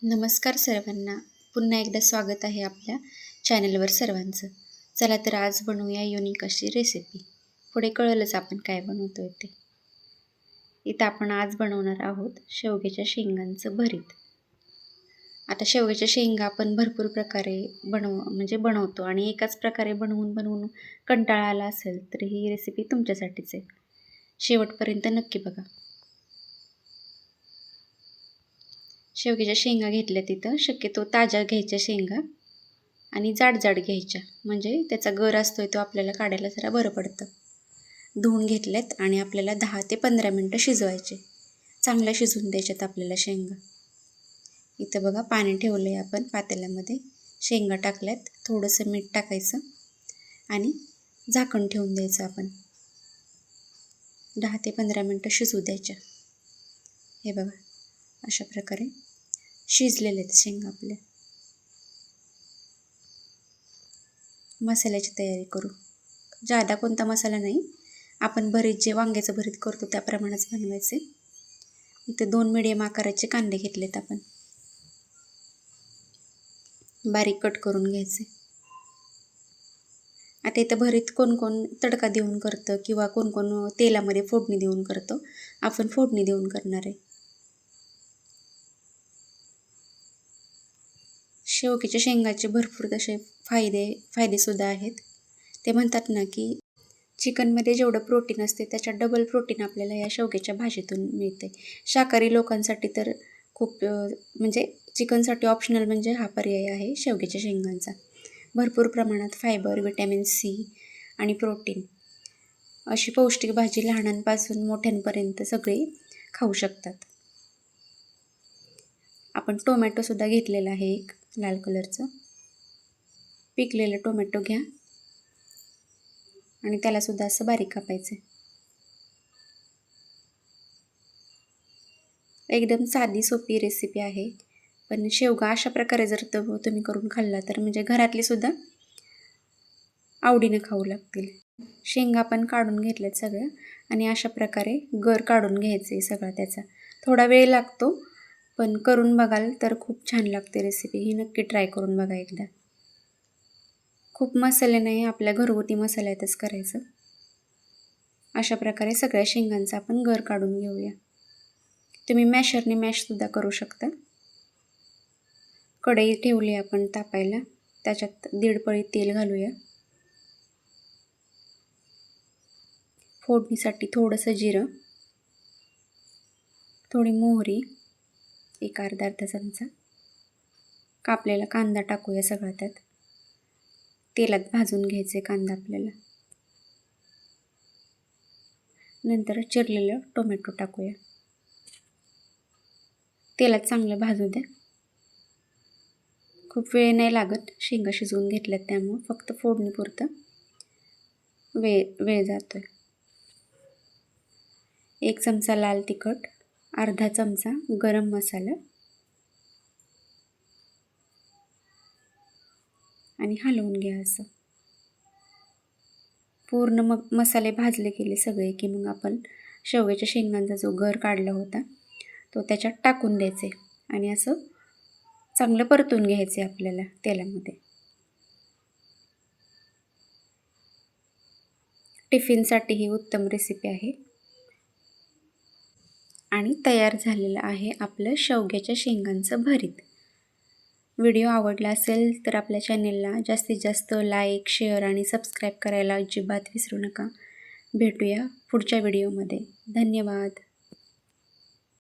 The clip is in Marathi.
नमस्कार सर्वांना. पुन्हा एकदा स्वागत आहे आपल्या चॅनलवर सर्वांचं. चला तर आज बनवूया युनिक अशी रेसिपी. पुढे कळलंच आपण काय बनवतोय ते. इथं आपण आज बनवणार आहोत शेवग्याच्या शेंगांचं भरीत. आता शेवग्याच्या शेंगा आपण भरपूर प्रकारे बनवतो आणि एकाच प्रकारे बनवून कंटाळा आला असेल तर ही रेसिपी तुमच्यासाठीच आहे. शेवटपर्यंत नक्की बघा. शेवग्याच्या शेंगा घेतल्या तिथं शक्यतो ताज्या घ्यायच्या शेंगा आणि जाड घ्यायच्या, म्हणजे त्याचा गर असतोय तो आपल्याला काढायला जरा बरं पडतं. धुवून घेतल्यात आणि आपल्याला 10 ते 15 मिनटं शिजवायचे. चांगल्या शिजवून द्यायच्यात आपल्याला शेंगा. इथं बघा पाणी ठेवलं आहे आपण पातेल्यामध्ये. शेंगा टाकल्यात, थोडंसं मीठ टाकायचं आणि झाकण ठेवून द्यायचं आपण. 10 ते 15 मिनटं शिजू द्यायच्या. हे बघा अशा प्रकारे शिजलेले आहेत शेंगा आपल्या. मसाल्याची तयारी करू. जादा कोणता मसाला नाही, आपण भरीत जे वांग्याचं भरीत करतो त्याप्रमाणेच बनवायचे. इथे 2 मिडियम आकाराचे कांदे घेतलेत आपण, बारीक कट करून घ्यायचे. आता इथं भरीत कोण तडका देऊन करतं किंवा कोण तेलामध्ये फोडणी देऊन करतो. आपण फोडणी देऊन करणार आहे. शेवग्याच्या शेंगाचे भरपूर तसे फायदेसुद्धा आहेत. ते म्हणतात ना की चिकनमध्ये जेवढं प्रोटीन असते त्याच्यात डबल प्रोटीन आपल्याला या शेवग्याच्या भाजीतून मिळते. शाकाहारी लोकांसाठी तर खूप चिकनसाठी ऑप्शनल म्हणजे हा पर्याय आहे शेवग्याच्या शेंगांचा. भरपूर प्रमाणात फायबर, विटॅमिन सी आणि प्रोटीन अशी पौष्टिक भाजी लहानांपासून मोठ्यांपर्यंत सगळे खाऊ शकतात. आपण टोमॅटोसुद्धा घेतलेला आहे, एक लाल कलरचं पिकलेलं टोमॅटो घ्या आणि त्यालासुद्धा असं बारीक कापायचं. एकदम साधी सोपी रेसिपी आहे, पण शेवगा अशा प्रकारे जर तुम्ही करून खाल्ला तर म्हणजे घरातली सुद्धा आवडीनं खाऊ लागतील. शेंगा पण काढून घेतल्यात सगळ्या आणि अशा प्रकारे गर काढून घ्यायचे सगळा त्याचा. थोडा वेळ लागतो, पण करून बघाल तर खूप छान लागते रेसिपी. ही नक्की ट्राय करून बघा एकदा. खूप मसाले नाही, आपल्या घरगुती मसाल्यातच करायचं. अशा प्रकारे सगळ्या शेंगांचा आपण गर काढून घेऊया. तुम्ही मॅशरने मॅशसुद्धा करू शकता. कढई ठेवली आपण तापायला, त्याच्यात 1.5 पळी तेल घालूया. फोडणीसाठी थोडंसं जिरं, थोडी मोहरी, एक अर्धा चमचा, कापलेला कांदा टाकूया सगळा त्यात. तेलात भाजून घ्यायचे कांदा आपल्याला. नंतर चिरलेलं टोमॅटो टाकूया. तेलात चांगलं भाजू द्या. खूप वेळ नाही लागत, शेंगा शिजवून घेतल्यात त्यामुळं फक्त फोडणीपुरतं वेळ जातोय. 1 चमचा लाल तिखट, अर्धा चमचा गरम मसाला आणि हलवून घ्या असं. पूर्ण मसाले भाजले गेले सगळे की मग आपण शेवग्याच्या शेंगांचा जो गर काढला होता तो त्याच्यात टाकून द्यायचे आणि असं चांगलं परतून घ्यायचे आपल्याला तेलामध्ये. टिफिनसाठी ही उत्तम रेसिपी आहे. आणि तयार झालेलं आहे आपलं शेवग्याच्या शेंगांचं भरीत. व्हिडिओ आवडला असेल तर आपल्या चॅनेलला जास्तीत जास्त लाईक, शेअर आणि सबस्क्राईब करायला अजिबात विसरू नका. भेटूया पुढच्या व्हिडिओमध्ये. धन्यवाद.